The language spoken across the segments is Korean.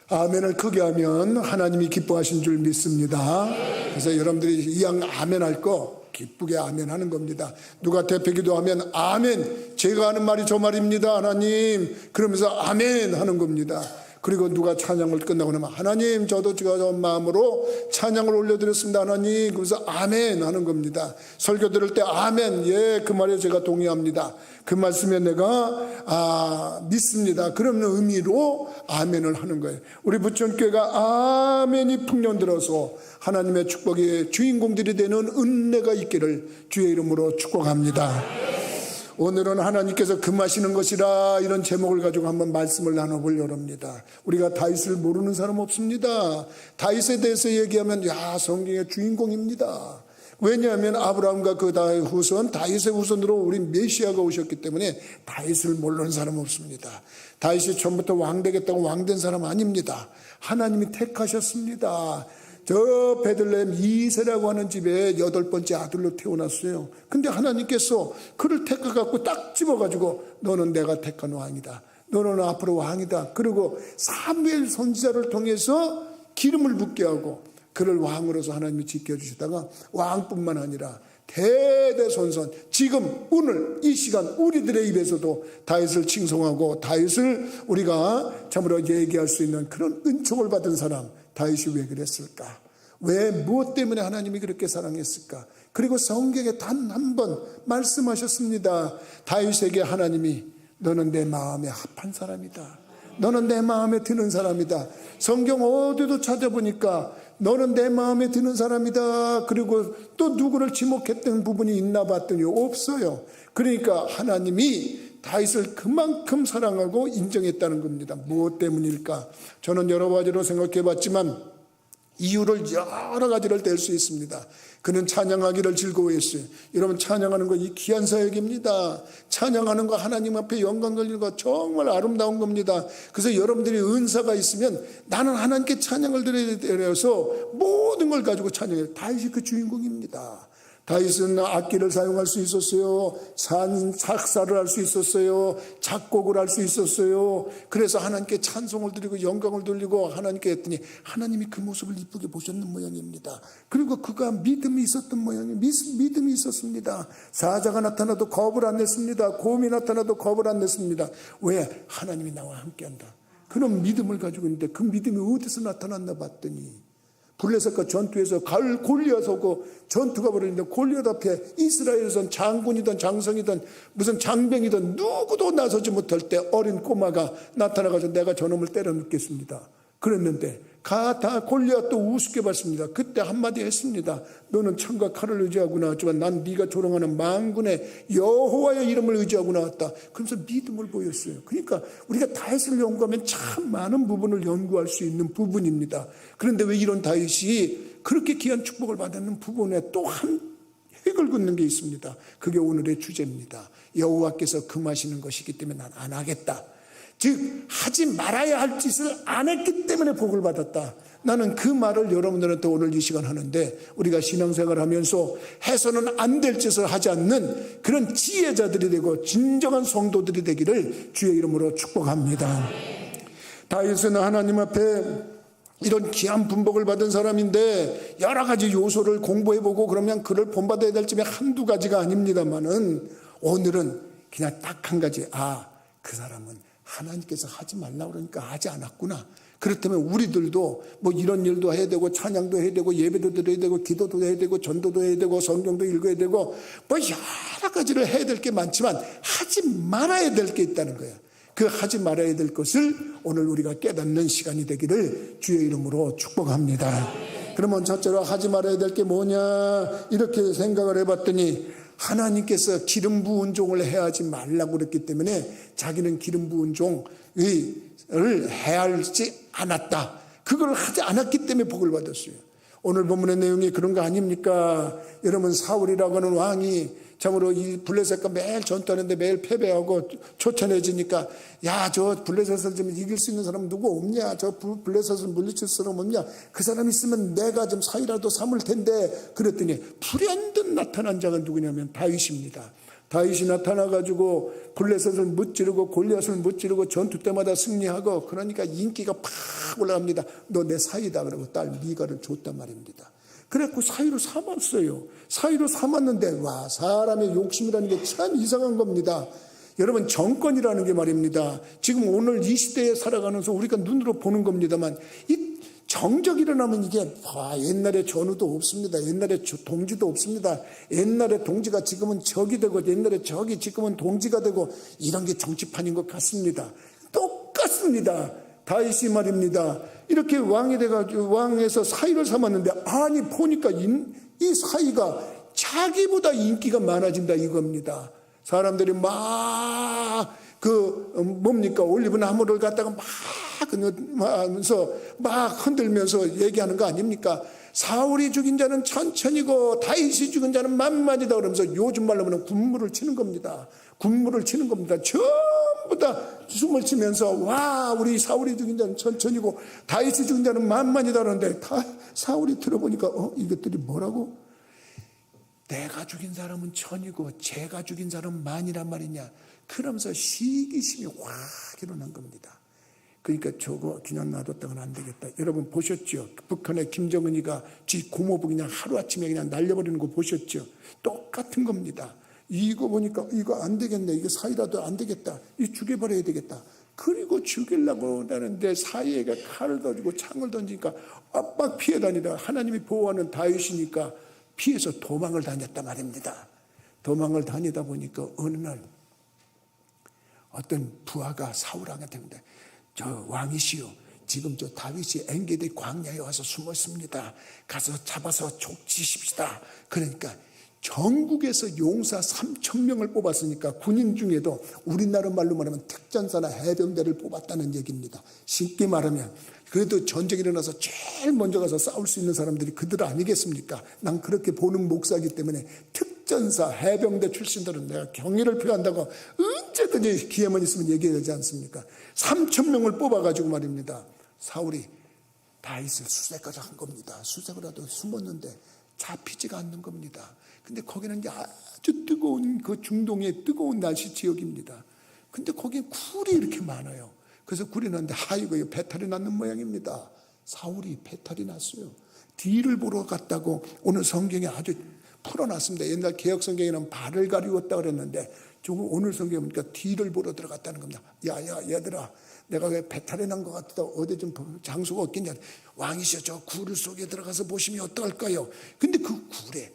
아멘을 크게 하면 하나님이 기뻐하신 줄 믿습니다. 그래서 여러분들이 이왕 아멘 할 거 기쁘게 아멘 하는 겁니다. 누가 대표기도 하면 아멘, 제가 하는 말이 저 말입니다 하나님, 그러면서 아멘 하는 겁니다. 그리고 누가 찬양을 끝나고 나면 하나님 저도 저 마음으로 찬양을 올려드렸습니다 하나님, 그래서 아멘 하는 겁니다. 설교 들을 때 아멘, 예, 그 말에 제가 동의합니다, 그 말씀에 내가 믿습니다, 그런 의미로 아멘을 하는 거예요. 우리 부천교회가 아멘이 풍년 들어서 하나님의 축복의 주인공들이 되는 은혜가 있기를 주의 이름으로 축복합니다. 오늘은 하나님께서 금하시는 것이라 이런 제목을 가지고 한번 말씀을 나눠보려고 합니다. 우리가 다윗을 모르는 사람 없습니다. 다윗에 대해서 얘기하면 성경의 주인공입니다. 왜냐하면 아브라함과 그 후손 다윗의 후손으로 우리 메시아가 오셨기 때문에 다윗을 모르는 사람 없습니다. 다윗이 처음부터 왕 되겠다고 왕된 사람 아닙니다. 하나님이 택하셨습니다. 저 베들레헴 이세라고 하는 집에 8번째 아들로 태어났어요. 근데 하나님께서 그를 택해갖고 딱 집어가지고 너는 내가 택한 왕이다, 너는 앞으로 왕이다. 그리고 사무엘 선지자를 통해서 기름을 붓게 하고 그를 왕으로서 하나님이 지켜주시다가 왕뿐만 아니라 대대손손 지금 오늘 이 시간 우리들의 입에서도 다윗을 칭송하고 다윗을 우리가 참으로 얘기할 수 있는 그런 은총을 받은 사람, 다윗이 왜 그랬을까? 왜 무엇 때문에 하나님이 그렇게 사랑했을까? 그리고 성경에 단 한 번 말씀하셨습니다. 다윗에게 하나님이 너는 내 마음에 합한 사람이다, 너는 내 마음에 드는 사람이다. 성경 어디도 찾아보니까 너는 내 마음에 드는 사람이다, 그리고 또 누구를 지목했던 부분이 있나 봤더니 없어요. 그러니까 하나님이 다윗을 그만큼 사랑하고 인정했다는 겁니다. 무엇 때문일까? 저는 여러 가지로 생각해 봤지만 이유를 여러 가지를 댈 수 있습니다. 그는 찬양하기를 즐거워했어요. 여러분, 찬양하는 거 이 귀한 사역입니다. 찬양하는 거 하나님 앞에 영광 돌리는 거 정말 아름다운 겁니다. 그래서 여러분들이 은사가 있으면 나는 하나님께 찬양을 드려야 해서 모든 걸 가지고 찬양해요. 다윗이 그 주인공입니다. 다윗은 악기를 사용할 수 있었어요. 작사를 할 수 있었어요. 작곡을 할 수 있었어요. 그래서 하나님께 찬송을 드리고 영광을 돌리고 하나님께 했더니 하나님이 그 모습을 이쁘게 보셨는 모양입니다. 그리고 그가 믿음이 있었던 모양이에요. 믿음이 있었습니다. 사자가 나타나도 겁을 안 냈습니다. 곰이 나타나도 겁을 안 냈습니다. 왜? 하나님이 나와 함께한다, 그런 믿음을 가지고 있는데 그 믿음이 어디서 나타났나 봤더니 블레셋과 전투에서 골리앗하고 전투가 벌어지는데 골리앗 앞에 이스라엘에선 장군이든 장성이든 무슨 장병이든 누구도 나서지 못할 때 어린 꼬마가 나타나가지고 내가 저놈을 때려 눕겠습니다 그랬는데 다 골리앗도 우습게 봤습니다. 그때 한마디 했습니다. 너는 창과 칼을 의지하고 나왔지만 난 네가 조롱하는 만군의 여호와의 이름을 의지하고 나왔다. 그러면서 믿음을 보였어요. 그러니까 우리가 다윗을 연구하면 참 많은 부분을 연구할 수 있는 부분입니다. 그런데 왜 이런 다윗이 그렇게 귀한 축복을 받는 부분에 또 한 획을 긋는 게 있습니다. 그게 오늘의 주제입니다. 여호와께서 금하시는 것이기 때문에 난 안 하겠다. 즉 하지 말아야 할 짓을 안 했기 때문에 복을 받았다. 나는 그 말을 여러분들한테 오늘 이 시간 하는데, 우리가 신앙생활을 하면서 해서는 안 될 짓을 하지 않는 그런 지혜자들이 되고 진정한 성도들이 되기를 주의 이름으로 축복합니다. 다윗은 하나님 앞에 이런 귀한 분복을 받은 사람인데 여러 가지 요소를 공부해보고 그러면 그를 본받아야 될 점이 한두 가지가 아닙니다만은 오늘은 그냥 딱 한 가지, 그 사람은 하나님께서 하지 말라고 그러니까 하지 않았구나. 그렇다면 우리들도 뭐 이런 일도 해야 되고 찬양도 해야 되고 예배도 드려야 되고 기도도 해야 되고 전도도 해야 되고 성경도 읽어야 되고 뭐 여러 가지를 해야 될 게 많지만 하지 말아야 될 게 있다는 거예요. 그 하지 말아야 될 것을 오늘 우리가 깨닫는 시간이 되기를 주의 이름으로 축복합니다. 그러면 첫째로 하지 말아야 될 게 뭐냐 이렇게 생각을 해봤더니 하나님께서 기름 부은 종을 해하지 말라고 그랬기 때문에 자기는 기름 부은 종을 해하지 않았다. 그걸 하지 않았기 때문에 복을 받았어요. 오늘 본문의 내용이 그런 거 아닙니까? 여러분, 사울이라고 하는 왕이 참으로 이 블레셋과 매일 전투하는데 매일 패배하고 초천해지니까 저 블레셋을 좀 이길 수 있는 사람 누구 없냐? 저 블레셋을 물리칠 사람 없냐? 그 사람 있으면 내가 좀 사이라도 삼을 텐데 그랬더니 불현듯 나타난 자가 누구냐면 다윗입니다. 다윗이 나타나가지고 블레셋을 무찌르고 골리앗을 무찌르고 전투 때마다 승리하고, 그러니까 인기가 팍 올라갑니다. 너 내 사위다 그러고 딸 미가를 줬단 말입니다. 그래갖고 사위로 삼았어요. 사위로 삼았는데 와, 사람의 욕심이라는 게 참 이상한 겁니다. 여러분, 정권이라는 게 말입니다, 지금 오늘 이 시대에 살아가면서 우리가 눈으로 보는 겁니다만, 이 정적 일어나면 이게 옛날에 전우도 없습니다. 옛날에 동지도 없습니다. 옛날에 동지가 지금은 적이 되고, 옛날에 적이 지금은 동지가 되고, 이런 게 정치판인 것 같습니다. 똑같습니다. 다윗이 말입니다, 이렇게 왕이 돼가지고 왕에서 사위를 삼았는데, 아니 보니까 이 사위가 자기보다 인기가 많아진다 이겁니다. 사람들이 뭡니까, 올리브 나무를 갖다가 막 하면서 막 흔들면서 얘기하는 거 아닙니까? 사울이 죽인 자는 천천히고 다윗이 죽인 자는 만만이다 그러면서 요즘 말로 하면 군무를 치는 겁니다. 군무를 치는 겁니다. 전부 다 숨을 치면서 와, 우리 사울이 죽인 자는 천천히고 다윗이 죽인 자는 만만이다 그러는데, 사울이 들어보니까 이것들이 뭐라고? 내가 죽인 사람은 천이고 제가 죽인 사람은 만이란 말이냐, 그러면서 시기심이 확 일어난 겁니다. 그러니까 저거 그냥 놔뒀다가는 안 되겠다. 여러분 보셨죠? 북한의 김정은이가 지 고모부 그냥 하루아침에 그냥 날려버리는 거 보셨죠? 똑같은 겁니다. 이거 보니까 이거 안 되겠네, 이거 사이라도 안 되겠다, 이 죽여버려야 되겠다. 그리고 죽이려고 하는데 사이에가 칼을 던지고 창을 던지니까 막 피해 다니다. 하나님이 보호하는 다윗이니까 피해서 도망을 다녔단 말입니다. 도망을 다니다 보니까 어느 날 어떤 부하가 사울에게 되는데, 저 왕이시여, 지금 저 다윗이 엔게디 광야에 와서 숨었습니다. 가서 잡아서 족치십시다. 그러니까 전국에서 용사 3,000명을 뽑았으니까 군인 중에도 우리나라 말로 말하면 특전사나 해병대를 뽑았다는 얘기입니다. 쉽게 말하면 그래도 전쟁이 일어나서 제일 먼저 가서 싸울 수 있는 사람들이 그들 아니겠습니까? 난 그렇게 보는 목사이기 때문에 특전사 해병대 출신들은 내가 경의를 표한다고 언제든지 기회만 있으면 얘기하지 않습니까? 3,000명을 뽑아가지고 말입니다, 사울이 다윗을 수색을 한 겁니다. 수색을 하다 숨었는데 잡히지가 않는 겁니다. 근데 거기는 이제 아주 뜨거운 그 중동의 뜨거운 날씨 지역입니다. 근데 거기에 굴이 이렇게 많아요. 그래서 굴이 났는데 이거 배탈이 났는 모양입니다. 사울이 배탈이 났어요. 뒤를 보러 갔다고 오늘 성경에 아주 풀어놨습니다. 옛날 개혁 성경에는 발을 가리웠다 그랬는데 오늘 성경에 보니까 뒤를 보러 들어갔다는 겁니다. 야야 얘들아, 내가 왜 배탈이 난 것 같다, 어디 좀 장소가 없겠냐. 왕이시여, 저 굴 속에 들어가서 보시면 어떡할까요? 근데 그 굴에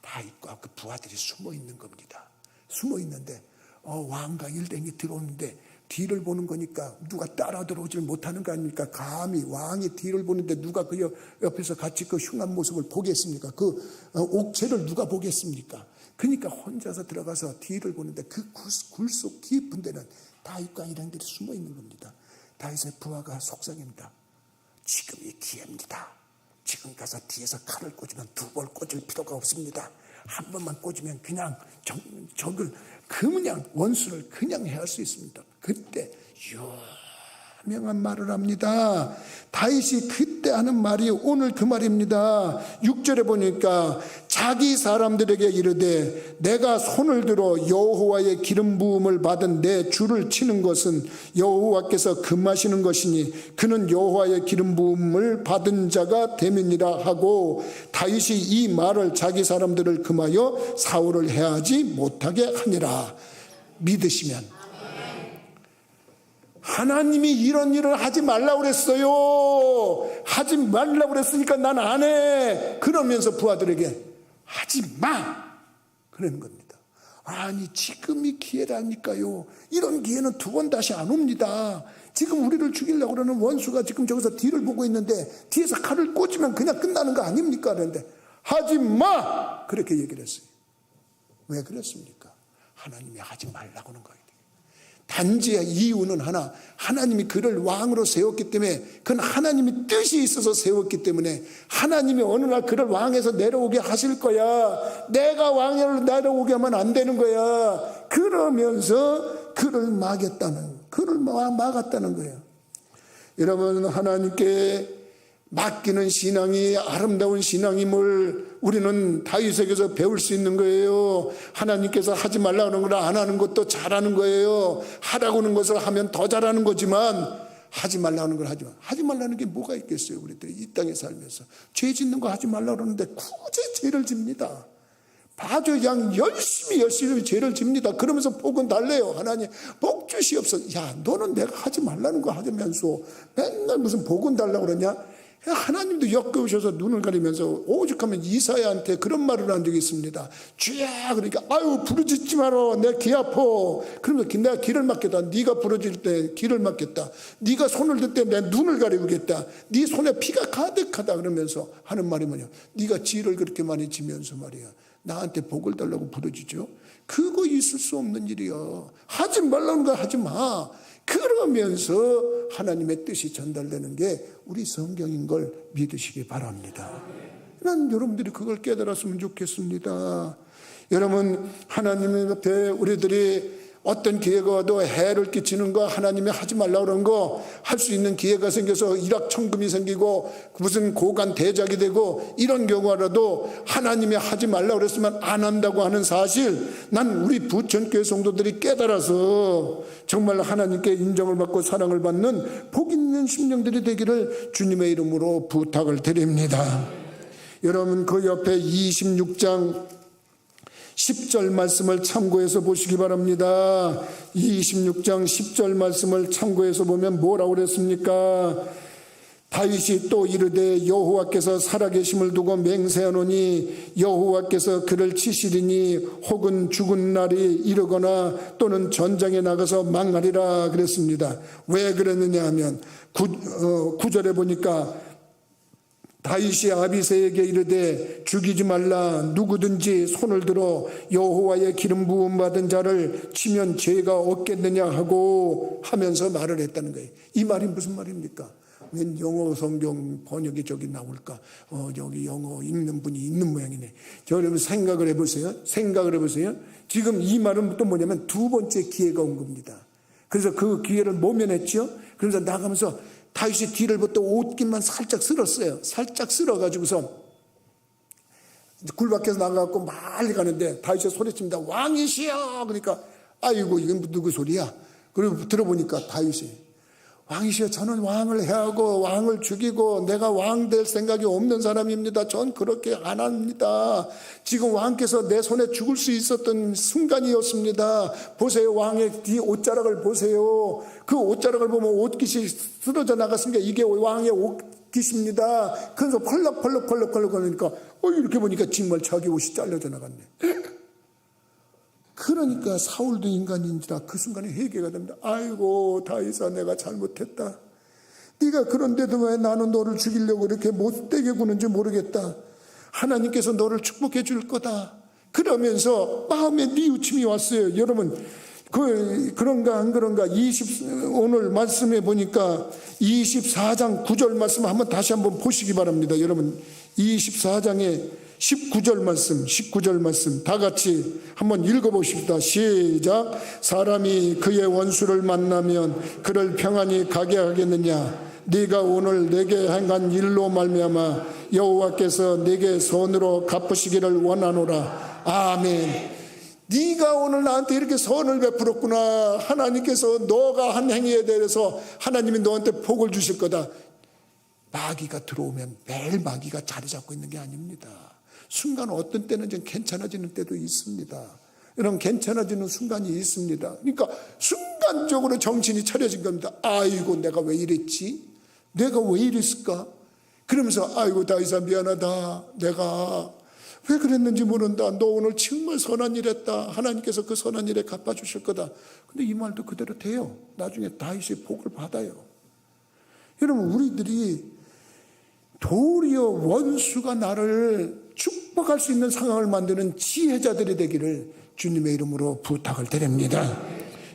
다윗과 그 부하들이 숨어 있는 겁니다. 숨어 있는데 왕과 일행이 들어오는데 뒤를 보는 거니까 누가 따라 들어오질 못하는 거 아닙니까? 감히 왕이 뒤를 보는데 누가 그 옆에서 같이 그 흉한 모습을 보겠습니까? 그 옥체를 누가 보겠습니까? 그러니까 혼자서 들어가서 뒤를 보는데 그 굴 속 깊은 데는 다윗과 일행들이 숨어 있는 겁니다. 다윗의 부하가 속상합니다. 지금이 기회입니다. 지금 가서 뒤에서 칼을 꽂으면 두 번 꽂을 필요가 없습니다. 한 번만 꽂으면 그냥 적을 그냥 원수를 그냥 해할 수 있습니다. 그때 유명한 말을 합니다. 다윗이 그때 하는 말이 오늘 그 말입니다. 6절에 보니까 자기 사람들에게 이르되 내가 손을 들어 여호와의 기름 부음을 받은 내 주를 치는 것은 여호와께서 금하시는 것이니 그는 여호와의 기름 부음을 받은 자가 됨이니라 하고, 다윗이 이 말을 자기 사람들을 금하여 사울을 해하지 못하게 하니라. 믿으시면 하나님이 이런 일을 하지 말라고 그랬어요. 하지 말라고 그랬으니까 난 안 해. 그러면서 부하들에게 하지 마, 그러는 겁니다. 아니 지금이 기회라니까요. 이런 기회는 두 번 다시 안 옵니다. 지금 우리를 죽이려고 그러는 원수가 지금 저기서 뒤를 보고 있는데 뒤에서 칼을 꽂으면 그냥 끝나는 거 아닙니까? 그런데 하지 마, 그렇게 얘기를 했어요. 왜 그랬습니까? 하나님이 하지 말라고 하는 거예요. 단지 이유는 하나, 하나님이 그를 왕으로 세웠기 때문에, 그건 하나님이 뜻이 있어서 세웠기 때문에 하나님이 어느 날 그를 왕에서 내려오게 하실 거야. 내가 왕으로 내려오게 하면 안 되는 거야. 그러면서 그를 막았다는 거예요. 여러분, 하나님께 맡기는 신앙이 아름다운 신앙임을 우리는 다윗에게서 배울 수 있는 거예요. 하나님께서 하지 말라는 걸 안 하는 것도 잘하는 거예요. 하라고 하는 것을 하면 더 잘하는 거지만 하지 말라는 걸 하지 말라는 게 뭐가 있겠어요. 우리들이 이 땅에 살면서 죄 짓는 거 하지 말라고 그러는데 굳이 죄를 집니다. 아주 그냥 열심히 죄를 집니다. 그러면서 복은 달래요. 하나님 복 주시옵소서. 야, 너는 내가 하지 말라는 거 하면서 맨날 무슨 복은 달라고 그러냐. 하나님도 역겨우셔서 눈을 가리면서 오죽하면 이사야한테 그런 말을 한 적이 있습니다. 주야, 그러니까 아유 부르짖지 마라, 내 귀 아파. 그러면 내가 귀를 막겠다. 네가 부르짖을 때 귀를 막겠다. 네가 손을 들 때 내 눈을 가리우겠다. 네 손에 피가 가득하다. 그러면서 하는 말이 뭐냐, 네가 지를 그렇게 많이 지면서 말이야 나한테 복을 달라고 부르짖죠. 그거 있을 수 없는 일이야. 하지 말라는 거 하지 마. 그러면서 하나님의 뜻이 전달되는 게 우리 성경인 걸 믿으시기 바랍니다. 난 여러분들이 그걸 깨달았으면 좋겠습니다. 여러분, 하나님 앞에 우리들이 어떤 기회가 와도 해를 끼치는 거, 하나님이 하지 말라고 그런 거 할 수 있는 기회가 생겨서 일확천금이 생기고 무슨 고관 대작이 되고 이런 경우라도 하나님이 하지 말라고 그랬으면 안 한다고 하는 사실, 난 우리 부천교회 성도들이 깨달아서 정말 하나님께 인정을 받고 사랑을 받는 복 있는 심령들이 되기를 주님의 이름으로 부탁을 드립니다. 여러분, 그 옆에 26장 10절 말씀을 참고해서 보시기 바랍니다. 26장 10절 말씀을 참고해서 보면 뭐라고 그랬습니까? 다윗이 또 이르되 여호와께서 살아계심을 두고 맹세하노니 여호와께서 그를 치시리니 혹은 죽은 날이 이르거나 또는 전장에 나가서 망하리라 그랬습니다. 왜 그랬느냐 하면 9절에 보니까 다윗이 아비새에게 이르되 죽이지 말라, 누구든지 손을 들어 여호와의 기름 부음 받은 자를 치면 죄가 없겠느냐 하고 하면서 말을 했다는 거예요. 이 말이 무슨 말입니까? 웬 영어 성경 번역이 저기 나올까? 여기 영어 읽는 분이 있는 모양이네. 여러분 생각을 해보세요. 지금 이 말은 또 뭐냐면 두 번째 기회가 온 겁니다. 그래서 그 기회를 모면했죠. 그래서 나가면서 다윗이 뒤를 붙어 옷깃만 살짝 쓸었어요. 살짝 쓸어가지고서 굴 밖에서 나가고 말리 가는데 다윗이 소리칩니다. 왕이시여. 그러니까 아이고 이건 누구 소리야? 그리고 들어보니까 다윗이 왕이시여, 저는 왕을 해하고 왕을 죽이고 내가 왕 될 생각이 없는 사람입니다. 전 그렇게 안 합니다. 지금 왕께서 내 손에 죽을 수 있었던 순간이었습니다. 보세요, 왕의 뒤 옷자락을 보세요. 그 옷자락을 보면 옷깃이 쓰러져 나갔습니다. 이게 왕의 옷깃입니다. 그래서 펄럭펄럭 거리니까 이렇게 보니까 정말 자기 옷이 잘려져 나갔네. 그러니까 사울도 인간인지라 그 순간에 회개가 됩니다. 아이고 다윗아, 내가 잘못했다. 네가 그런데도 왜 나는 너를 죽이려고 이렇게 못되게 구는지 모르겠다. 하나님께서 너를 축복해 줄 거다. 그러면서 마음에 뉘우침이 왔어요. 여러분 그런가 안 그런가? 오늘 말씀해 보니까 24장 9절 말씀 한번 다시 한번 보시기 바랍니다. 여러분 24장에 19절 말씀 다 같이 한번 읽어보십시다. 시작. 사람이 그의 원수를 만나면 그를 평안히 가게 하겠느냐? 네가 오늘 내게 행한 일로 말미암아 여호와께서 내게 선으로 갚으시기를 원하노라. 아멘. 네가 오늘 나한테 이렇게 선을 베풀었구나. 하나님께서 너가 한 행위에 대해서 하나님이 너한테 복을 주실 거다. 마귀가 들어오면 매일 마귀가 자리 잡고 있는 게 아닙니다. 순간 어떤 때는 좀 괜찮아지는 때도 있습니다. 여러분 괜찮아지는 순간이 있습니다. 그러니까 순간적으로 정신이 차려진 겁니다. 아이고 내가 왜 이랬지? 내가 왜 이랬을까? 그러면서 아이고 다윗아 미안하다. 내가 왜 그랬는지 모른다. 너 오늘 정말 선한 일 했다. 하나님께서 그 선한 일에 갚아주실 거다. 근데 이 말도 그대로 돼요. 나중에 다윗이 복을 받아요. 여러분 우리들이 도리어 원수가 나를 축복할 수 있는 상황을 만드는 지혜자들이 되기를 주님의 이름으로 부탁을 드립니다.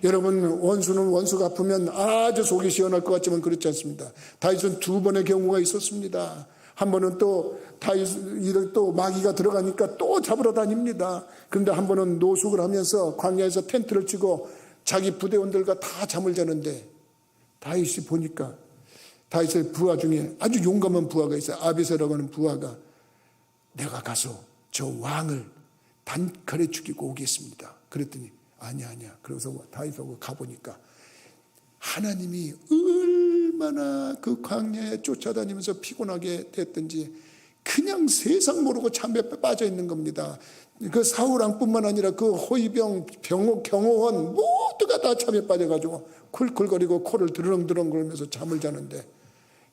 여러분 원수는 원수가 아프면 아주 속이 시원할 것 같지만 그렇지 않습니다. 다윗은 두 번의 경우가 있었습니다. 한 번은 또 다윗이 또 마귀가 들어가니까 또 잡으러 다닙니다. 그런데 한 번은 노숙을 하면서 광야에서 텐트를 치고 자기 부대원들과 다 잠을 자는데 다윗이 보니까 다윗의 부하 중에 아주 용감한 부하가 있어요. 아비새라고 하는 부하가 내가 가서 저 왕을 단칼에 죽이고 오겠습니다. 그랬더니 아니야. 그래서 다윗하고 가보니까 하나님이 얼마나 그 광야에 쫓아다니면서 피곤하게 됐든지 그냥 세상 모르고 잠에 빠져 있는 겁니다. 그 사울 왕뿐만 아니라 그 호위병, 경호원 모두가 다 잠에 빠져가지고 쿨쿨거리고 코를 드렁드렁 거리면서 잠을 자는데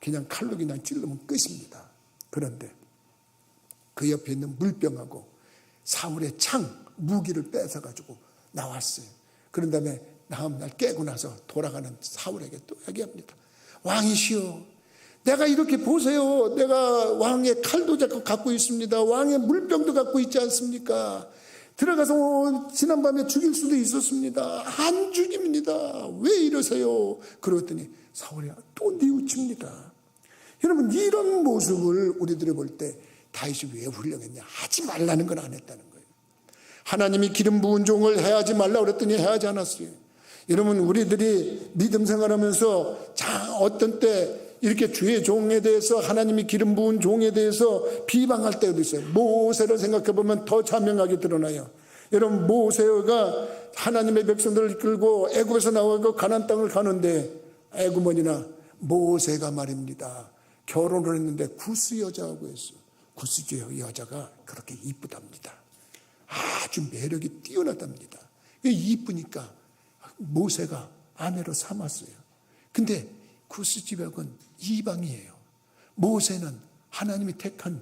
그냥 칼로 그냥 찔르면 끝입니다. 그런데 그 옆에 있는 물병하고 사울의 창, 무기를 뺏어가지고 나왔어요. 그런 다음에 다음날 깨고 나서 돌아가는 사울에게 또 얘기합니다. 왕이시여, 내가 이렇게 보세요. 내가 왕의 칼도 갖고 있습니다. 왕의 물병도 갖고 있지 않습니까? 들어가서 지난밤에 죽일 수도 있었습니다. 안 죽입니다. 왜 이러세요? 그러더니 사울이 또 뉘우칩니다. 여러분, 이런 모습을 우리들이 볼 때 다윗이 왜 훌륭했냐? 하지 말라는 건 안 했다는 거예요. 하나님이 기름 부은 종을 해하지 말라 그랬더니 해하지 않았어요. 여러분, 우리들이 믿음 생활하면서 어떤 때 이렇게 주의 종에 대해서, 하나님이 기름 부은 종에 대해서 비방할 때도 있어요. 모세를 생각해 보면 더 자명하게 드러나요. 여러분, 모세가 하나님의 백성들을 이끌고 애굽에서 나와서 가나안 땅을 가는데 애굽원이나 모세가 말입니다. 결혼을 했는데 구스 여자하고 했어요. 구스 여자가 그렇게 이쁘답니다. 아주 매력이 뛰어나답니다. 이쁘니까 모세가 아내로 삼았어요. 근데 구스 지역은 이방이에요. 모세는 하나님이 택한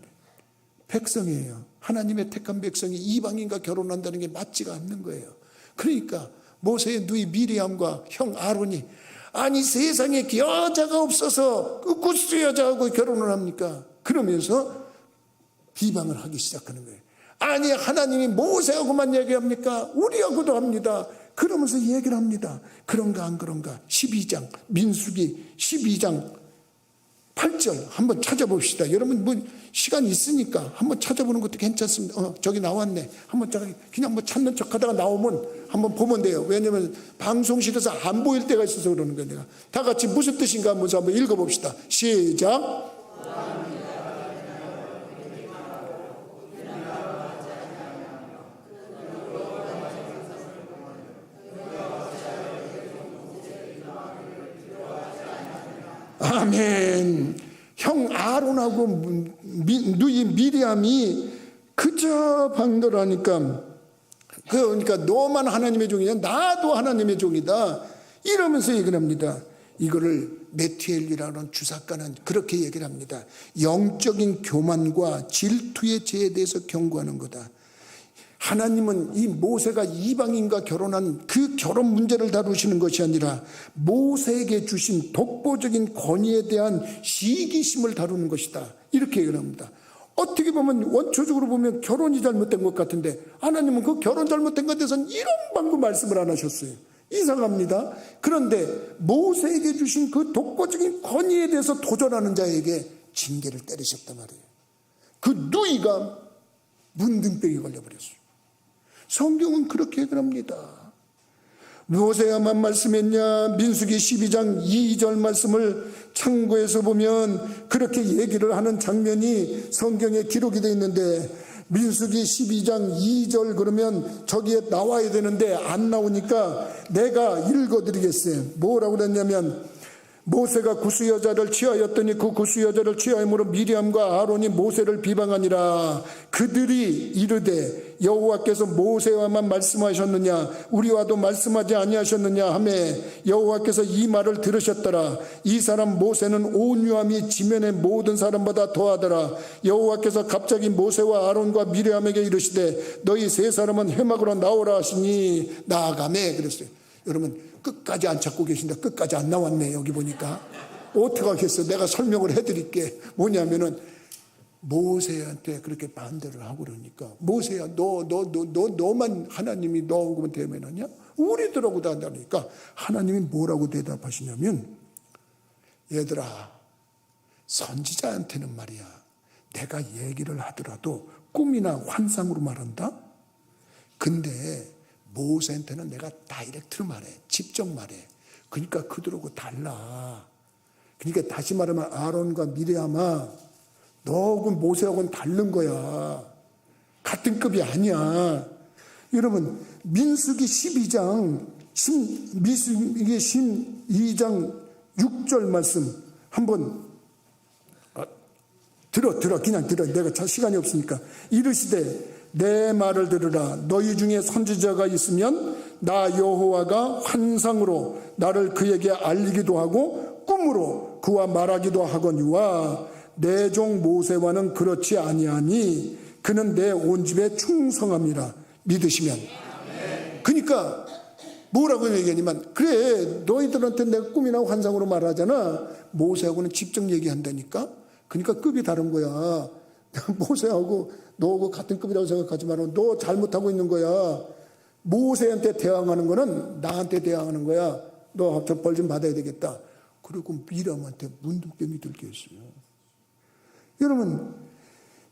백성이에요. 하나님의 택한 백성이 이방인과 결혼한다는 게 맞지가 않는 거예요. 그러니까 모세의 누이 미리암과 형 아론이 아니 세상에 여자가 없어서 그 구스 여자하고 결혼을 합니까? 그러면서 비방을 하기 시작하는 거예요. 아니 하나님이 모세하고만 얘기합니까? 우리하고도 합니다. 그러면서 얘기를 합니다. 그런가 안 그런가? 12장 민수기 12장 8절 한번 찾아봅시다. 여러분 뭐 시간 있으니까 한번 찾아보는 것도 괜찮습니다. 저기 나왔네. 한번 그냥 뭐 찾는 척하다가 나오면 한번 보면 돼요. 왜냐하면 방송실에서 안 보일 때가 있어서 그러는 거예요. 내가 다 같이 무슨 뜻인가 한번 읽어봅시다. 시작. 아멘. 형 아론하고 누이 미리암이 그저 방도라니까 그러니까 너만 하나님의 종이냐 나도 하나님의 종이다 이러면서 얘기를 합니다. 이거를 메투엘리라는 주석가는 그렇게 얘기를 합니다. 영적인 교만과 질투의 죄에 대해서 경고하는 거다. 하나님은 이 모세가 이방인과 결혼한 그 결혼 문제를 다루시는 것이 아니라 모세에게 주신 독보적인 권위에 대한 시기심을 다루는 것이다. 이렇게 얘기를 합니다. 어떻게 보면 원초적으로 보면 결혼이 잘못된 것 같은데 하나님은 그 결혼 잘못된 것에 대해서는 이런 방법 말씀을 안 하셨어요. 이상합니다. 그런데 모세에게 주신 그 독보적인 권위에 대해서 도전하는 자에게 징계를 때리셨단 말이에요. 그 누이가 문둥병이 걸려버렸어요. 성경은 그렇게 얘기를 합니다. 모세야만 말씀했냐? 민수기 12장 2절 말씀을 참고해서 보면 그렇게 얘기를 하는 장면이 성경에 기록이 되어 있는데 민수기 12장 2절 그러면 저기에 나와야 되는데 안 나오니까 내가 읽어드리겠어요. 뭐라고 그랬냐면 모세가 구스 여자를 취하였더니 그 구스 여자를 취하므로 미리암과 아론이 모세를 비방하니라. 그들이 이르되 여호와께서 모세와만 말씀하셨느냐 우리와도 말씀하지 아니하셨느냐 하며 여호와께서 이 말을 들으셨더라. 이 사람 모세는 온유함이 지면의 모든 사람보다 더하더라. 여호와께서 갑자기 모세와 아론과 미리암에게 이르시되 너희 세 사람은 회막으로 나오라 하시니 나아가매 그랬어요. 여러분 끝까지 안 찾고 계신다. 끝까지 안 나왔네. 여기 보니까 어떻게 하겠어. 내가 설명을 해드릴게. 뭐냐면은 모세한테 그렇게 반대를 하고 그러니까 모세야 너만 하나님이 너하고만 대면하냐? 우리들하고 다 한다니까 하나님이 뭐라고 대답하시냐면 얘들아 선지자한테는 말이야 내가 얘기를 하더라도 꿈이나 환상으로 말한다. 근데 모세한테는 내가 다이렉트로 말해. 직접 말해. 그러니까 그들하고 달라. 그러니까 다시 말하면 아론과 미리암아, 너하고 모세하고는 다른 거야. 같은 급이 아니야. 여러분, 민수기 12장 6절 말씀 한번 들어. 그냥 들어. 내가 시간이 없으니까. 이르시되 내 말을 들으라. 너희 중에 선지자가 있으면 나 여호와가 환상으로 나를 그에게 알리기도 하고 꿈으로 그와 말하기도 하거니와 내 종 모세와는 그렇지 아니하니 그는 내 온 집에 충성함이라. 믿으시면. 그러니까 뭐라고 얘기하냐면, 그래 너희들한테 내가 꿈이나 환상으로 말하잖아. 모세하고는 직접 얘기한다니까. 그러니까 급이 다른 거야. 모세하고 너하고 같은 급이라고 생각하지 마라. 너 잘못하고 있는 거야. 모세한테 대항하는 거는 나한테 대항하는 거야. 너 저 벌 좀 받아야 되겠다. 그리고 미람한테 문둥병이 들게 했어요. 여러분,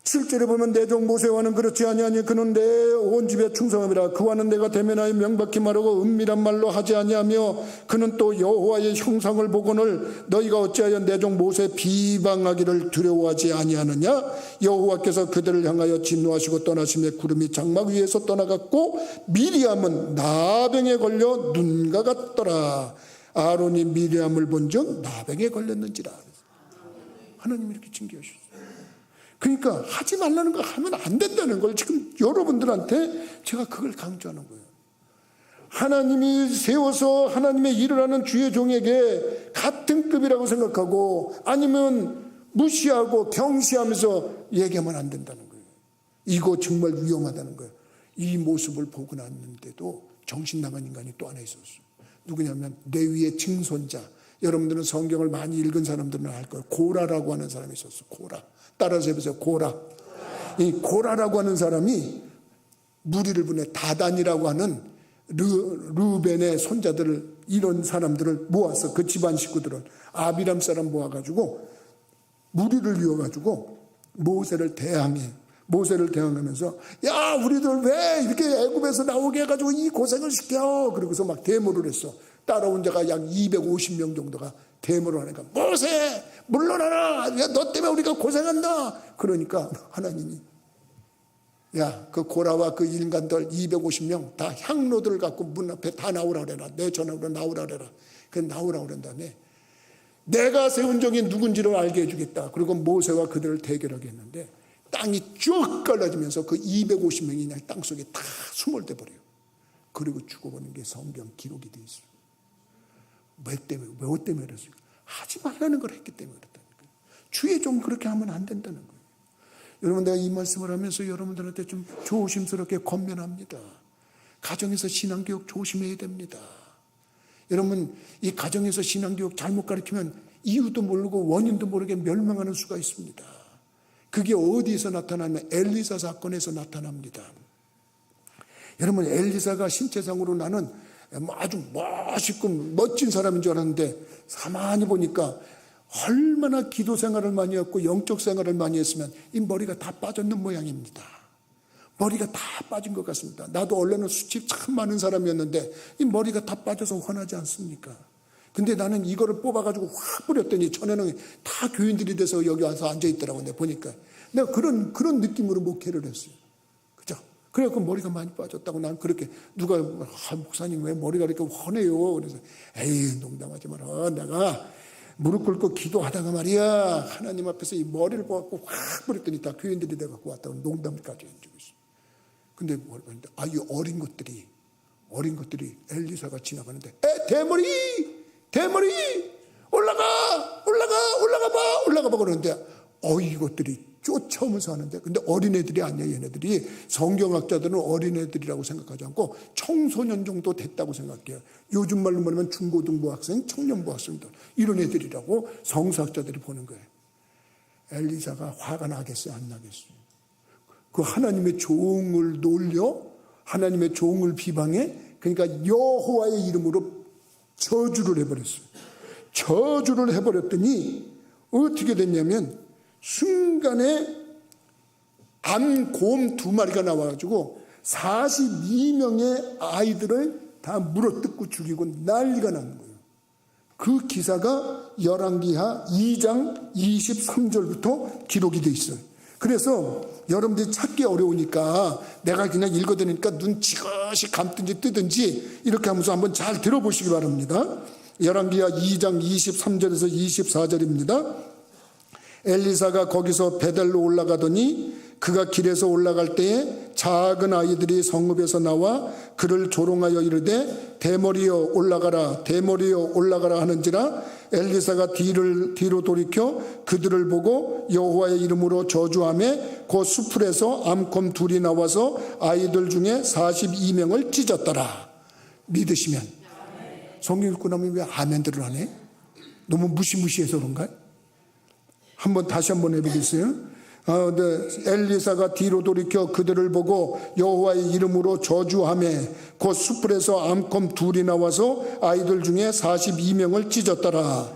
7절에 보면 내 종 모세와는 그렇지 아니하니 그는 내 온 집에 충성함이라. 그와는 내가 대면하여 명백히 말하고 은밀한 말로 하지 아니하며 그는 또 여호와의 형상을 보거늘 너희가 어찌하여 내 종 모세 비방하기를 두려워하지 아니하느냐. 여호와께서 그들을 향하여 진노하시고 떠나심에 구름이 장막 위에서 떠나갔고 미리암은 나병에 걸려 눈가 같더라. 아론이 미리암을 본즉 나병에 걸렸는지라. 하나님이 이렇게 징계하셨어요. 그러니까 하지 말라는 거 하면 안 된다는 걸 지금 여러분들한테 제가 그걸 강조하는 거예요. 하나님이 세워서 하나님의 일을 하는 주의 종에게 같은 급이라고 생각하고 아니면 무시하고 경시하면서 얘기하면 안 된다는 거예요. 이거 정말 위험하다는 거예요. 이 모습을 보고 났는데도 정신 나간 인간이 또 하나 있었어요. 누구냐면 레위의 증손자. 여러분들은 성경을 많이 읽은 사람들은 알 거예요. 고라라고 하는 사람이 있었어요. 고라. 따라서 해보세요. 고라. 이 고라라고 하는 사람이 무리를 보내 다단이라고 하는 르벤의 손자들을, 이런 사람들을 모았어. 그 집안 식구들은 아비람 사람 모아가지고 무리를 이어가지고 모세를 대항하면서 야, 우리들 왜 이렇게 애굽에서 나오게 해가지고 이 고생을 시켜. 그러고서 막 데모를 했어. 따라온 자가 약 250명 정도가 데모를 하니까 모세 물러나라. 야, 너 때문에 우리가 고생한다. 그러니까 하나님이 야, 그 고라와 그 인간들 250명 다 향로들을 갖고 문 앞에 다 나오라 그래라. 내 전화로 나오라 그래라. 그래서 나오라 그런 다음에 내가 세운 종이 누군지를 알게 해주겠다. 그리고 모세와 그들을 대결하게 했는데 땅이 쭉 갈라지면서 그 250명이 그냥 땅속에 다 수몰돼 버려요. 그리고 죽어버리는 게 성경 기록이 돼 있어요. 왜 때문에 그랬을까? 하지 말라는 걸 했기 때문에 그렇다는 거예요. 주의 종 그렇게 하면 안 된다는 거예요. 여러분, 내가 이 말씀을 하면서 여러분들한테 좀 조심스럽게 권면합니다. 가정에서 신앙교육 조심해야 됩니다. 여러분, 이 가정에서 신앙교육 잘못 가르치면 이유도 모르고 원인도 모르게 멸망하는 수가 있습니다. 그게 어디에서 나타나면 엘리사 사건에서 나타납니다. 여러분, 엘리사가 신체상으로 나는 아주 멋있고 멋진 사람인 줄 알았는데 가만히 보니까 얼마나 기도 생활을 많이 했고 영적 생활을 많이 했으면 이 머리가 다 빠졌는 모양입니다. 머리가 다 빠진 것 같습니다. 나도 원래는 수치 참 많은 사람이었는데 이 머리가 다 빠져서 훤하지 않습니까? 근데 나는 이거를 뽑아가지고 확 뿌렸더니 전에는 다 교인들이 돼서 여기 와서 앉아있더라고. 내가 보니까 내가 그런 느낌으로 목회를 했어요. 그죠? 그래갖고 머리가 많이 빠졌다고. 난 그렇게 누가 목사님 왜 머리가 이렇게 훤해요? 그래서 에이, 농담하지 마라. 내가 무릎 꿇고 기도하다가 말이야 하나님 앞에서 이 머리를 뽑아갖고 확 뿌렸더니 다 교인들이 돼갖고 왔다고 농담까지 한 적이 있어요. 근데 뭐라고 했는데 이 어린 것들이 엘리사가 지나가는데 대머리 올라가 봐 그러는데 이것들이 쫓아오면서 하는데, 근데 어린애들이 아니야. 얘네들이 성경학자들은 어린애들이라고 생각하지 않고 청소년 정도 됐다고 생각해요. 요즘 말로 말하면 중고등부 학생, 청년부 학생들, 이런 애들이라고 성서학자들이 보는 거예요. 엘리사가 화가 나겠어요, 안 나겠어요? 그 하나님의 종을 놀려, 하나님의 종을 비방해. 그러니까 여호와의 이름으로 저주를 해버렸어요. 저주를 해버렸더니 어떻게 됐냐면 순간에 암곰 2마리가 나와가지고 42명의 아이들을 다 물어뜯고 죽이고 난리가 나는 거예요. 그 기사가 열왕기하 2장 23절부터 기록이 돼 있어요. 그래서 여러분들이 찾기 어려우니까 내가 그냥 읽어드리니까 눈 지그시 감든지 뜨든지 이렇게 하면서 한번 잘 들어보시기 바랍니다. 열왕기하 2장 23절에서 24절입니다. 엘리사가 거기서 베델로 올라가더니 그가 길에서 올라갈 때에 작은 아이들이 성읍에서 나와 그를 조롱하여 이르되 대머리여 올라가라 대머리여 올라가라 하는지라 엘리사가 뒤로 돌이켜 그들을 보고 여호와의 이름으로 저주하며 그 수풀에서 암곰 둘이 나와서 아이들 중에 42명을 찢었더라. 믿으시면 성경 읽고 나면 왜 아멘들을 하네? 너무 무시무시해서 그런가요? 다시 한번 해보겠어요. 엘리사가 뒤로 돌이켜 그들을 보고 여호와의 이름으로 저주하며 그 숯불에서 암곰 둘이 나와서 아이들 중에 42명을 찢었더라.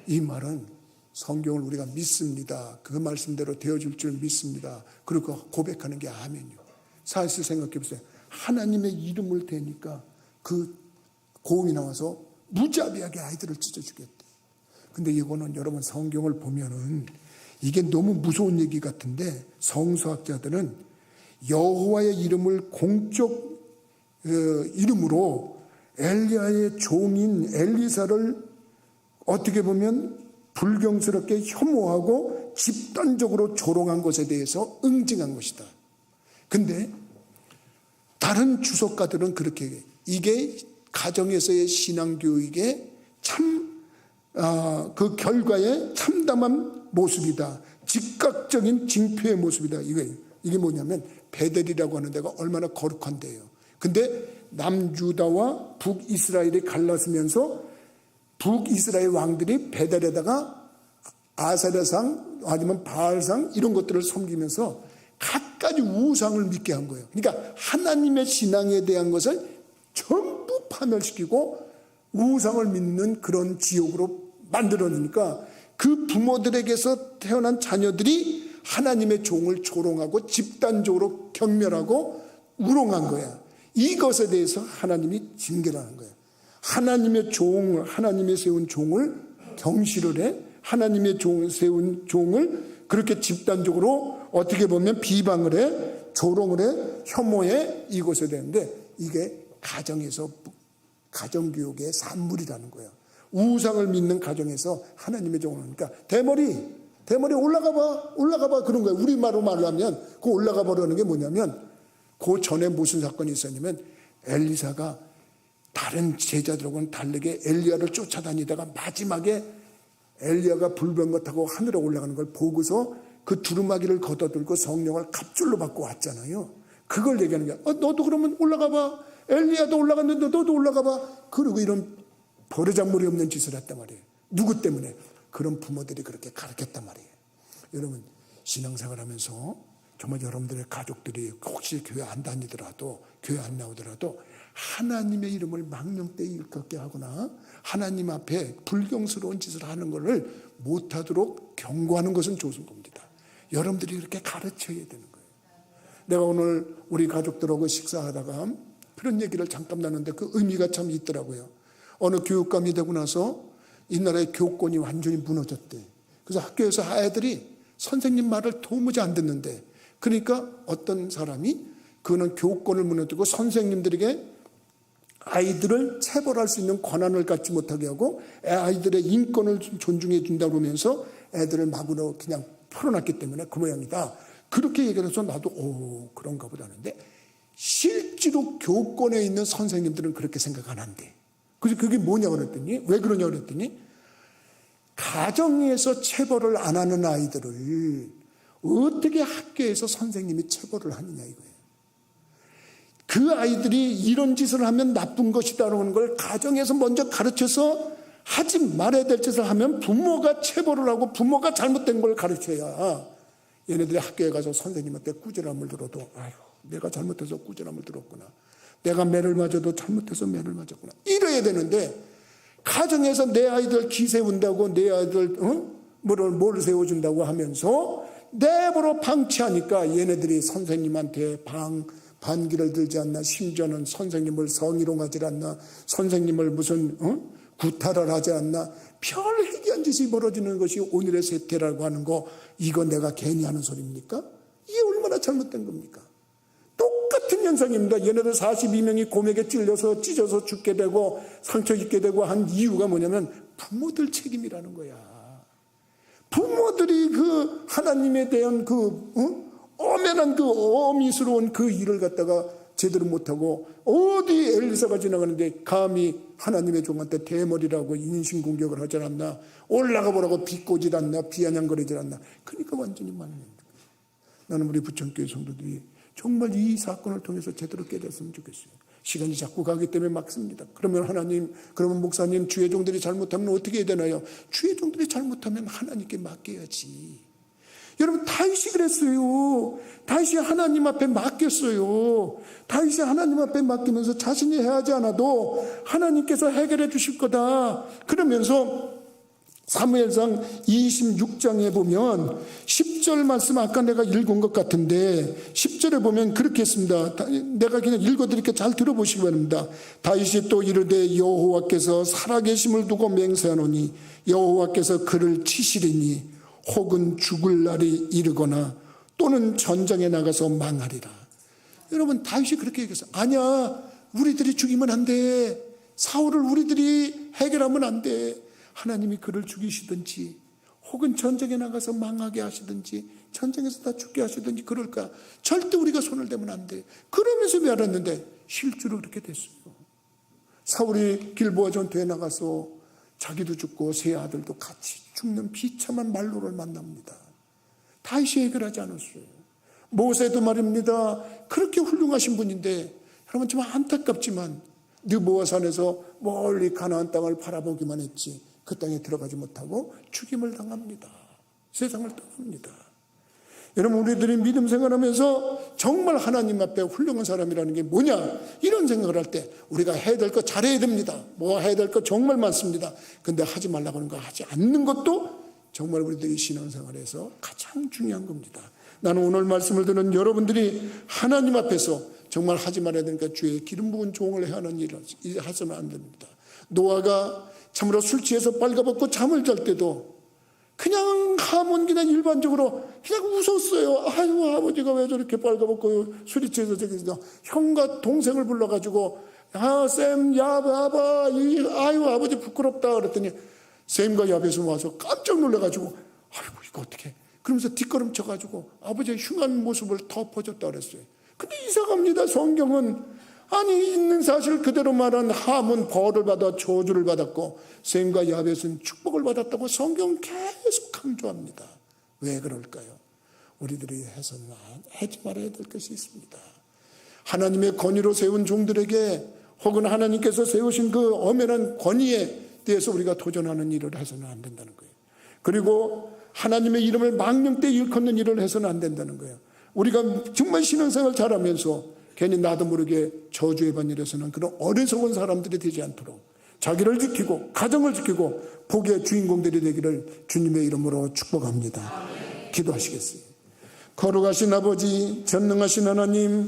이 말은 성경을 우리가 믿습니다. 그 말씀대로 되어줄 줄 믿습니다. 그리고 고백하는 게 아멘이요. 사실 생각해 보세요. 하나님의 이름을 대니까 그 고음이 나와서 무자비하게 아이들을 찢어주겠대. 근데 이거는 여러분 성경을 보면은 이게 너무 무서운 얘기 같은데 성서학자들은 여호와의 이름을 공적 이름으로 엘리야의 종인 엘리사를 어떻게 보면 불경스럽게 혐오하고 집단적으로 조롱한 것에 대해서 응징한 것이다. 근데 다른 주석가들은 그렇게 이게 가정에서의 신앙교육의 그 결과에 참담한 모습이다. 즉각적인 징표의 모습이다. 이게 뭐냐면 베델이라고 하는 데가 얼마나 거룩한 데예요. 근데 남유다와 북이스라엘이 갈라서면서 북이스라엘 왕들이 베델에다가 아세라상 아니면 바알상 이런 것들을 섬기면서 갖가지 우상을 믿게 한 거예요. 그러니까 하나님의 신앙에 대한 것을 전부 파멸시키고 우상을 믿는 그런 지옥으로 만들어내니까 그 부모들에게서 태어난 자녀들이 하나님의 종을 조롱하고 집단적으로 경멸하고 우롱한 거야. 이것에 대해서 하나님이 징계를 하는 거야. 하나님의 세운 종을 경시를 해. 하나님의 세운 종을 그렇게 집단적으로 어떻게 보면 비방을 해, 조롱을 해, 혐오해. 이것에 되는데 이게 가정교육의 산물이라는 거예요. 우상을 믿는 가정에서 하나님의 종을 하니까 대머리 올라가봐 그런 거예요. 우리말로 말하면 그 올라가 버리는 게 뭐냐면 그 전에 무슨 사건이 있었냐면 엘리사가 다른 제자들하고는 다르게 엘리야를 쫓아다니다가 마지막에 엘리야가 불병거 타고 하늘에 올라가는 걸 보고서 그 두루마기를 걷어들고 성령을 갑줄로 받고 왔잖아요. 그걸 얘기하는 거야. 너도 그러면 올라가봐. 엘리야도 올라갔는데 너도 올라가봐. 그리고 이런 버르장머리 없는 짓을 했단 말이에요. 누구 때문에? 그런 부모들이 그렇게 가르쳤단 말이에요. 여러분 신앙생활 하면서 정말 여러분들의 가족들이 혹시 교회 안 다니더라도 교회 안 나오더라도 하나님의 이름을 망령되이 일컫게 하거나 하나님 앞에 불경스러운 짓을 하는 것을 못하도록 경고하는 것은 좋은 겁니다. 여러분들이 그렇게 가르쳐야 되는 거예요. 내가 오늘 우리 가족들하고 식사하다가 그런 얘기를 잠깐 나눴는데 그 의미가 참 있더라고요. 어느 교육감이 되고 나서 이 나라의 교권이 완전히 무너졌대. 그래서 학교에서 아이들이 선생님 말을 도무지 안 듣는데 그러니까 어떤 사람이 그는 교권을 무너뜨리고 선생님들에게 아이들을 체벌할 수 있는 권한을 갖지 못하게 하고 아이들의 인권을 존중해 준다고 하면서 애들을 마구로 그냥 풀어놨기 때문에 그 모양이다. 그렇게 얘기를 해서 나도 그런가 보다 하는데 실제로 교권에 있는 선생님들은 그렇게 생각 안 한대. 그래서 그게 뭐냐고 그랬더니 왜 그러냐고 그랬더니 가정에서 체벌을 안 하는 아이들을 어떻게 학교에서 선생님이 체벌을 하느냐 이거예요. 그 아이들이 이런 짓을 하면 나쁜 것이다라는 걸 가정에서 먼저 가르쳐서 하지 말아야 될 짓을 하면 부모가 체벌을 하고 부모가 잘못된 걸 가르쳐야 얘네들이 학교에 가서 선생님한테 꾸지람을 들어도 아이고 내가 잘못해서 꾸지람을 들었구나. 내가 매를 맞아도 잘못해서 매를 맞았구나. 이래야 되는데 가정에서 내 아이들 기 세운다고 내 아이들 뭘 세워준다고 하면서 내버려 방치하니까 얘네들이 선생님한테 반기를 들지 않나 심지어는 선생님을 성희롱하지 않나 선생님을 무슨 구타를 하지 않나. 별 해괴한 짓이 벌어지는 것이 오늘의 세태라고 하는 거, 이거 내가 괜히 하는 소리입니까? 이게 얼마나 잘못된 겁니까? 똑같은 현상입니다. 얘네들 42명이 곰에게 찔려서 찢어서 죽게 되고 상처 입게 되고 한 이유가 뭐냐면 부모들 책임이라는 거야. 부모들이 그 하나님에 대한 그 엄연한 그 어미스러운 그 일을 갖다가 제대로 못하고 어디 엘리사가 지나가는데 감히 하나님의 종한테 대머리라고 인신공격을 하지 않나, 올라가 보라고 비꼬질 않나, 비아냥거리질 않나. 그러니까 완전히 맞는. 나는 우리 부천교회 성도들이 정말 이 사건을 통해서 제대로 깨졌으면 좋겠어요. 시간이 자꾸 가기 때문에 막습니다. 그러면 하나님, 그러면 목사님, 주의 종들이 잘못하면 어떻게 해야 되나요? 주의 종들이 잘못하면 하나님께 맡겨야지. 여러분, 다윗이 그랬어요. 다윗이 하나님 앞에 맡겼어요. 다윗이 하나님 앞에 맡기면서 자신이 해야지 않아도 하나님께서 해결해 주실 거다. 그러면서 사무엘상 26장에 보면 10절 말씀, 아까 내가 읽은 것 같은데 10절에 보면 그렇게 했습니다. 내가 그냥 읽어드릴게요. 잘 들어보시기 바랍니다. 다윗이 또 이르되 여호와께서 살아계심을 두고 맹세하노니 여호와께서 그를 치시리니 혹은 죽을 날이 이르거나 또는 전장에 나가서 망하리라. 여러분, 다윗이 그렇게 얘기했어요. 아니야, 우리들이 죽이면 안 돼. 사울을 우리들이 해결하면 안 돼. 하나님이 그를 죽이시든지 혹은 전쟁에 나가서 망하게 하시든지 전쟁에서 다 죽게 하시든지 그럴까. 절대 우리가 손을 대면 안 돼. 그러면서 말았는데 실제로 그렇게 됐어요. 사울이 길보아 전투에 나가서 자기도 죽고 세 아들도 같이 죽는 비참한 말로를 만납니다. 다윗이 해결하지 않았어요. 모세도 말입니다. 그렇게 훌륭하신 분인데 여러분, 좀 안타깝지만 느보아산에서 멀리 가나안 땅을 바라보기만 했지 그 땅에 들어가지 못하고 죽임을 당합니다. 세상을 떠납니다. 여러분, 우리들이 믿음 생활하면서 정말 하나님 앞에 훌륭한 사람이라는 게 뭐냐, 이런 생각을 할 때 우리가 해야 될 거 잘해야 됩니다. 뭐 해야 될 거 정말 많습니다. 근데 하지 말라고 하는 거 하지 않는 것도 정말 우리들이 신앙생활에서 가장 중요한 겁니다. 나는 오늘 말씀을 듣는 여러분들이 하나님 앞에서 정말 하지 말아야 되니까 주의 기름 부은 종을 해야 하는 일을 해서는 안 됩니다. 노아가 참으로 술 취해서 빨가벗고 잠을 잘 때도 그냥 하면 그냥 일반적으로 그냥 웃었어요. 아유, 아버지가 왜 저렇게 빨가벗고 술이 취해서 저기서 형과 동생을 불러가지고 쌤, 야바, 아유, 아버지 부끄럽다 그랬더니 쌤과 야벳은 와서 깜짝 놀라가지고 아이고, 이거 어떻게, 그러면서 뒷걸음 쳐가지고 아버지의 흉한 모습을 덮어줬다 그랬어요. 근데 이상합니다. 성경은 아니, 있는 사실 그대로 말한 함은 벌을 받아 저주를 받았고 셈과 야벳은 축복을 받았다고 성경은 계속 강조합니다. 왜 그럴까요? 우리들이 해서는 하지 말아야 될 것이 있습니다. 하나님의 권위로 세운 종들에게 혹은 하나님께서 세우신 그 엄연한 권위에 대해서 우리가 도전하는 일을 해서는 안 된다는 거예요. 그리고 하나님의 이름을 망령되이 일컫는 일을 해서는 안 된다는 거예요. 우리가 정말 신앙생활 잘하면서 괜히 나도 모르게 저주의 반열에서는 그런 어리석은 사람들이 되지 않도록 자기를 지키고 가정을 지키고 복의 주인공들이 되기를 주님의 이름으로 축복합니다. 기도하시겠어요? 거룩하신 아버지, 전능하신 하나님,